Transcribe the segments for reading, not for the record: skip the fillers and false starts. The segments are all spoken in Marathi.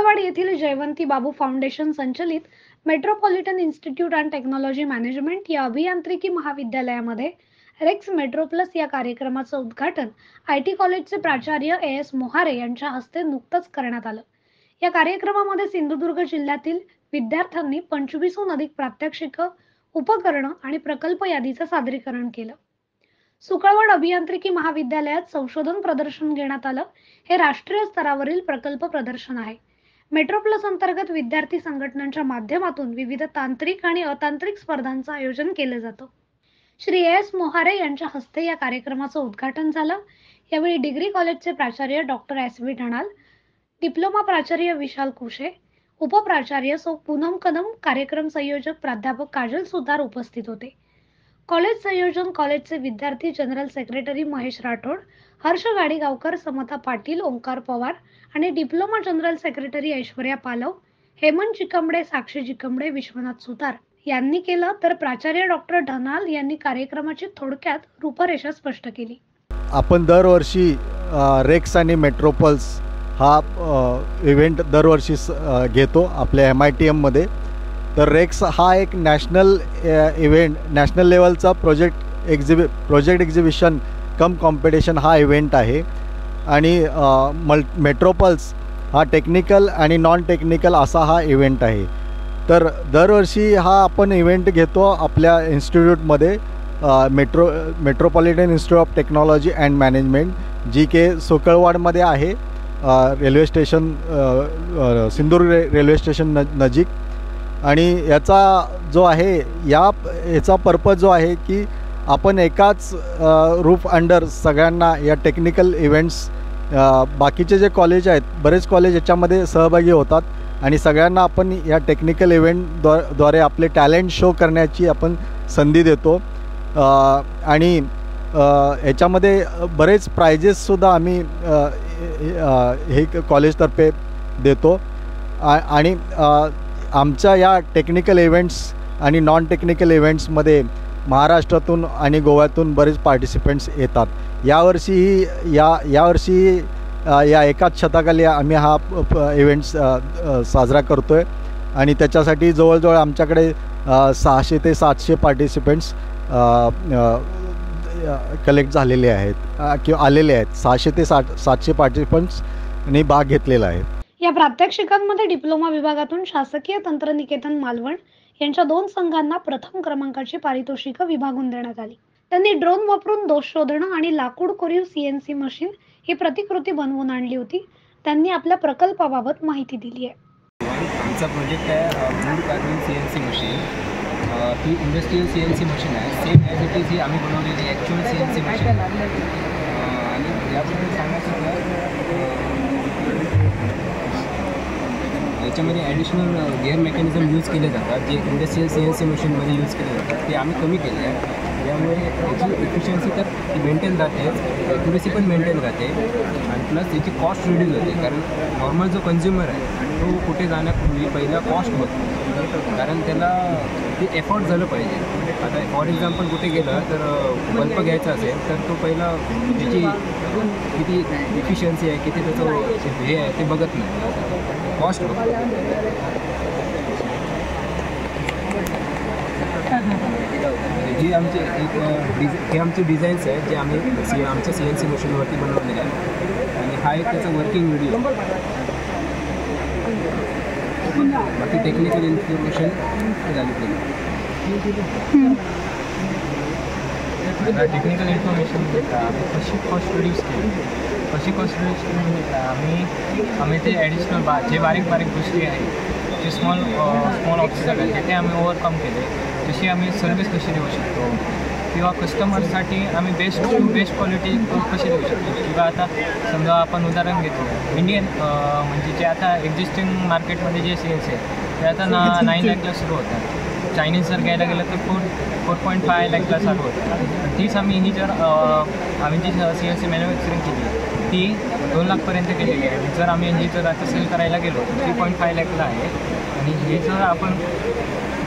सुकळवाड येथील जयवंती बाबू फाउंडेशन संचलित metropolitan institute and technology management या अभियांत्रिकी महाविद्यालयामध्ये रेक्स मेट्रो प्लस या कार्यक्रमाचं उद्घाटन IT कॉलेजचे प्राचार्य AS मोहारे यांच्या हस्ते नुकतंच करण्यात आलं। या कार्यक्रमामध्ये सिंधुदुर्ग जिल्ह्यातील विद्यार्थ्यांनी 25हून अधिक प्रात्यक्षिकं, उपकरणं आणि प्रकल्प यादीचं सादरीकरण केलं। सुकळवाड अभियांत्रिकी महाविद्यालयात संशोधन प्रदर्शन घेण्यात आलं। हे राष्ट्रीय स्तरावरील प्रकल्प प्रदर्शन आहे। मेट्रो प्लस अंतर्गत विद्यार्थी संघटनांच्या माध्यमातून विविध तांत्रिक आणि अतांत्रिक स्पर्धांचं आयोजन केलं जातं। श्री AS मोहारे यांच्या हस्ते या कार्यक्रमाचं उद्घाटन झालं। यावेळी डिग्री कॉलेजचे प्राचार्य डॉक्टर SV ढणाल, डिप्लोमा प्राचार्य विशाल कुशे, उपप्राचार्य सौ पूनम कदम, कार्यक्रम संयोजक प्राध्यापक काजल सुतार उपस्थित होते। कॉलेज संयोजन कॉलेजचे विद्यार्थी जनरल सेक्रेटरी महेश राठोड, हर्ष गाडीगावकर, समता पाटील, ओंकार पवार आणि डिप्लोमा जनरल सेक्रेटरी ऐश्वर्या पालव, हेमंत चिकंबडे, साक्षी चिकंबडे, विश्वनाथ सुतार यांनी केलं, तर प्राचार्य डॉक्टर ढनाल यांनी कार्यक्रमाची थोडक्यात रूपरेषा स्पष्ट केली। आपण दरवर्षी रेक्स आणि मेट्रोपल्स हा इव्हेंट दरवर्षी घेतो आपल्या MITM मध्ये। तर रेक्स हा एक नॅशनल इव्हेंट, नॅशनल लेवलचा प्रोजेक्ट एक्झिबिशन कम कॉम्पिटिशन हा इव्हेंट आहे। आणि मेट्रोपल्स हा टेक्निकल आणि नॉन टेक्निकल असा हा इव्हेंट आहे। तर दरवर्षी हा आपण इव्हेंट घेतो आपल्या इन्स्टिट्यूटमध्ये, metropolitan institute of technology and management, जी के सुकळवाडमध्ये आहे, railway station, Sindhudurg railway station नजीक। आणि याचा जो आहे याचा पर्पज जो आहे की आपण एकाच रूफ अंडर सगळ्यांना या टेक्निकल इव्हेंट्स, बाकीचे जे कॉलेज आहेत, बरेच कॉलेज याच्यामध्ये सहभागी होतात आणि सगळ्यांना आपण या टेक्निकल इव्हेंटद्वारे आपले टॅलेंट शो करण्याची आपण संधी देतो। आणि याच्यामध्ये बरेच प्राइजेससुद्धा आम्ही हे कॉलेजतर्फे देतो। आणि आमच्या या टेक्निकल इव्हेंट्स आणि नॉन टेक्निकल इव्हेंट्समध्ये महाराष्ट्रातून आणि गोव्यातून बरेच पार्टिसिपंट्स येतात। यावर्षी या एकाच छताखाली आम्ही हा इव्हेंट्स साजरा करतो आहे आणि त्याच्यासाठी जवळजवळ आमच्याकडे 600 ते 700 पार्टिसिपंट्स कलेक्ट झालेले आहेत किंवा आलेले आहेत। 600 ते 700 पार्टिसिपंट्सनी भाग घेतलेला आहे। या प्रात्यक्षिकांमध्ये डिप्लोमा विभागातून शासकीय तंत्रनिकेतन मालवण यांच्या 2 संघांना प्रथम क्रमांकाची पारितोषिकं विभागून देण्यात आली। त्यांनी ड्रोन वापरून दोष शोधणं आणि लाकूड कोरीव CNC मशीन ही प्रतिकृती बनवून आणली होती। त्यांनी आपल्या प्रकल्पाबाबत माहिती दिली आहे। आमचा प्रोजेक्ट आहे वूड कार्विंग CNC मशीन। ही इंडस्ट्रियल CNC मशीन आहे, same as it is he आम्ही बनवलेली ॲक्च्युअल CNC मशीन। आणि याबद्दल सांगायचं याच्यामध्ये ॲडिशनल गिअर मेकॅनिझम यूज केले जातात, जे इंडस्ट्रियल CNC मशीनमध्ये यूज केले जातात, ते आम्ही कमी केले आहे। त्यामुळे याची एफिशियन्सी तर मेंटेन राहते, ॲक्युरेसी पण मेंटेन राहते आणि प्लस याची कॉस्ट रिड्यूस होते। कारण नॉर्मल जो कन्झ्युमर आहे तो कुठे जाण्यापूर्वी पहिला कॉस्ट बघतो, कारण त्याला ते एफर्ट झालं पाहिजे। आता फॉर एक्झाम्पल कुठे गेलं तर बल्ब घ्यायचा असेल तर तो पहिला त्याची किती एफिशियन्सी आहे, किती त्याचं हे आहे ते बघत नाही, कॉस्ट बघतो। जी आमचे हे आमचे डिझाईन्स आहेत जे आम्ही आमच्या CNC मशीनवरती बनवलेले आहेत आणि हा एक त्याचा वर्किंग व्हिडिओ। बाकी टेक्निकल इन्फॉर्मेशन झाली टेक्निकल इन्फॉर्मेशन कशी कॉस्ट रिड्यूस केली, आम्ही ते ॲडिशनल जे बारीक गोष्टी आहेत, जे स्मॉल ऑब्स्टॅकल आहेत ते आम्ही ओव्हरकम केले। जशी आम्ही सर्व्हिस कशी देऊ शकतो किंवा कस्टमरसाठी आम्ही बेस्ट क्वालिटी कशी देऊ शकतो। किंवा आता समजा आपण उदाहरण घेतो इंडियन, म्हणजे जे आता एक्झिस्टिंग मार्केटमध्ये जे CNC आहे ते आता 9 लाखला सुरू होतात। चायनीज जर घ्यायला गेलं तर 4.5 लाखला चालू होतं। तीच आम्ही जी CNC मॅन्युफॅक्चरिंग केली ती 2 लाखपर्यंत केलेली आहे। जर आम्ही जर आता सेल करायला गेलो तर 3.5 लाखला आहे। आणि हे जर आपण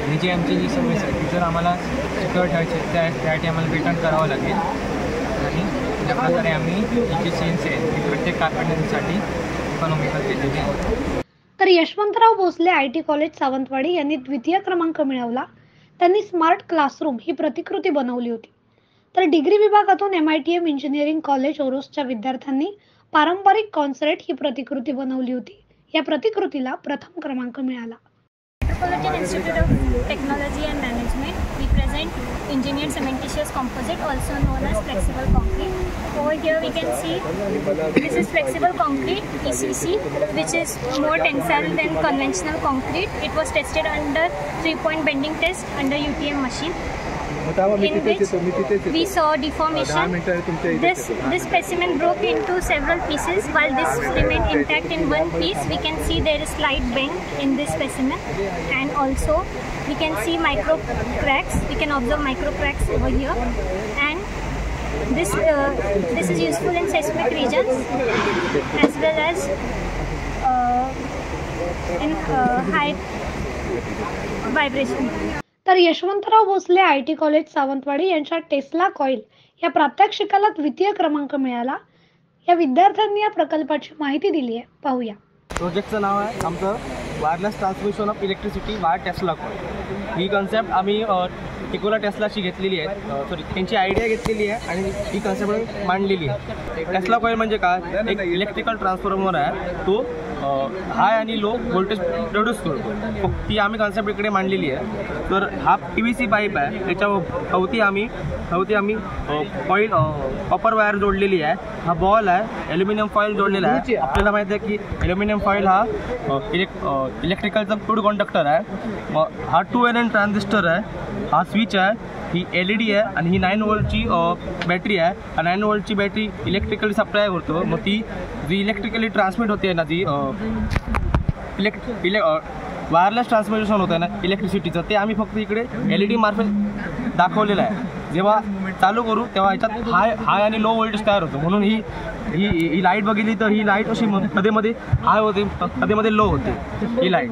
ही जी आमची जी सर्व्हिस आहे ती जर आम्हाला सिक्युअर ठेवायची त्यासाठी आम्हाला रिटर्न करावं लागेल। आणि त्याप्रकारे आम्ही जी CNC आहे ती प्रत्येक कारखान्यांसाठी इकॉनॉमिकल केलेली आहे। तर यशवंतराव भोसले IT कॉलेज सावंतवाडी यांनी द्वितीय क्रमांक मिळवला. त्यांनी स्मार्ट क्लासरूम ही प्रतिकृती बनवली होती. तर डिग्री विभागातून MITM इंजिनिअरिंग कॉलेज ओरोसच्या विद्यार्थ्यांनी पारंपरिक कॉन्सर्ट ही प्रतिकृती बनवली होती. या प्रतिकृतीला प्रथम क्रमांक मिळाला. Metropolitan Institute of Technology and Management, we present engineered cementitious composite, also known as flexible concrete. Over here we can see this is flexible concrete ECC, which is more tensile than conventional concrete. It was tested under 3-point bending test under UTM machine, in which we saw deformation. This specimen broke into several pieces. While this remained intact in one piece, we can see there is slight bend in this specimen, and also we can see micro cracks. We can observe micro cracks over here, and this is useful in seismic regions as well as in high vibration. तर यशवंतराव भोसले IT कॉलेज सावंतवाडी यांच्या टेस्ला कॉईल या प्रात्यक्षिकाला द्वितीय क्रमांक मिळाला. या विद्यार्थ्यांनी या प्रकल्पाची माहिती दिली आहे, पाहूया. प्रोजेक्टचं नाव आहे आमचं wireless transmission of electricity wire Tesla coil. He concept आम्ही निकोला टेस्लाची घेतलेली आहे, सॉरी त्यांची आयडिया घेतलेली आहे आणि ही कन्सेप्ट मांडलेली आहे. टेस्ला कॉईल म्हणजे काय, एक इलेक्ट्रिकल ट्रान्सफॉर्मर आहे, तो हाय आणि लो व्होल्टेज प्रोड्यूस करतो. ती आम्ही कन्सेप्ट इकडे मांडलेली आहे. तर हा PVC पाईप आहे, त्याच्या भोवती आम्ही कॉईल कॉपर वायर जोडलेली आहे. हा बॉल आहे, ॲल्युमिनियम फॉईल जोडलेला आहे. आपल्याला माहिती आहे की ॲल्युमिनियम फॉईल हा इलेक्ट्रिकलचा गुड कंडक्टर आहे. मग हा 2NN ट्रान्झिस्टर आहे, हा स्विच आहे, ही LED आहे आणि ही 9 वोल्टची बॅटरी आहे. 9 वोल्टची बॅटरी इलेक्ट्रिकली सप्लाय करतो. मग ती जी इलेक्ट्रिकली ट्रान्समिट होते ना, जी वायरलेस ट्रान्समिशन होतं ना इलेक्ट्रिसिटीचं, ते आम्ही फक्त इकडे LED मार्फत दाखवलेलं आहे. जेव्हा चालू करू तेव्हा ह्याच्यात हाय आणि लो व्होल्टेज तयार होतो. म्हणून ही लाईट बघितली तर ही लाईट अशी मध्ये हाय होते, मध्ये लो होते ही लाईट.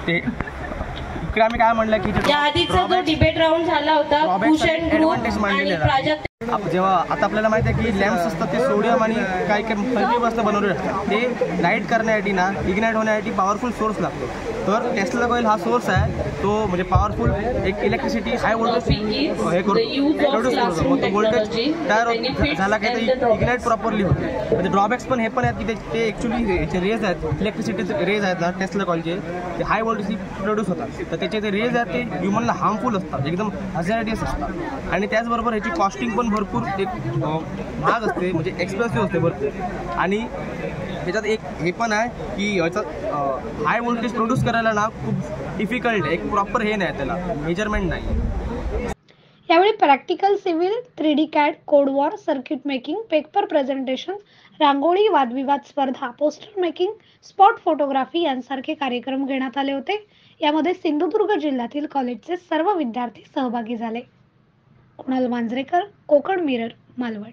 ते इकडे आम्ही काय म्हणलं की आधीचा जो डिबेट राऊंड झाला होता भूषण ग्रुप आणि प्राजक्त, जेव्हा आता आपल्याला माहिती आहे की लॅम्प्स असतात ते सोडियम आणि काही फल्टीपासून बनवलेले असतात. ते लाईट करण्यासाठी ना, इग्नाइट होण्यासाठी पॉवरफुल सोर्स लागतो. तर टेस्ला कॉईल हा सोर्स आहे, तो म्हणजे पॉवरफुल एक इलेक्ट्रिसिटी हाय व्होल्टेज हे करतो, प्रोड्यूस करतो. मग तो व्होल्टेज तयार झाला की ते इग्नाइट प्रॉपरली होते. म्हणजे ड्रॉबॅक्स पण हे पण आहेत की ते ॲक्च्युली रेज आहेत, इलेक्ट्रिसिटीचे रेज आहेत ना टेस्ला कॉईलचे, ते हाय व्होल्टेज प्रोड्यूस होतात. तर त्याचे जे रेज आहेत ते ह्युमनला हार्मफुल असतात, एकदम हझार्डियस असतात. आणि त्याचबरोबर ह्याची कॉस्टिंग पण भरपूर एक महाग असते, म्हणजे एक्सपेन्सिव्ह असते भरपूर. आणि त्याच्यात एक हे पण आहे की याच्यात हाय व्होल्टेज प्रोड्यूस करायला ना खूप डिफिकल्ट आहे, एक प्रॉपर हे नाही, त्याला मेजरमेंट नाही. यावेळी practical civil, 3D CAD, code war, circuit making, paper presentation, rangoli, वादविवाद स्पर्धा, पोस्टर मेकिंग, स्पॉट फोटोग्राफी यांसारखे कार्यक्रम घेण्यात आले होते. यामध्ये सिंधुदुर्ग जिल्ह्यातील कॉलेजचे सर्व विद्यार्थी सहभागी झाले. कुणाल मांजरेकर, कोकण मिरर, मालवण.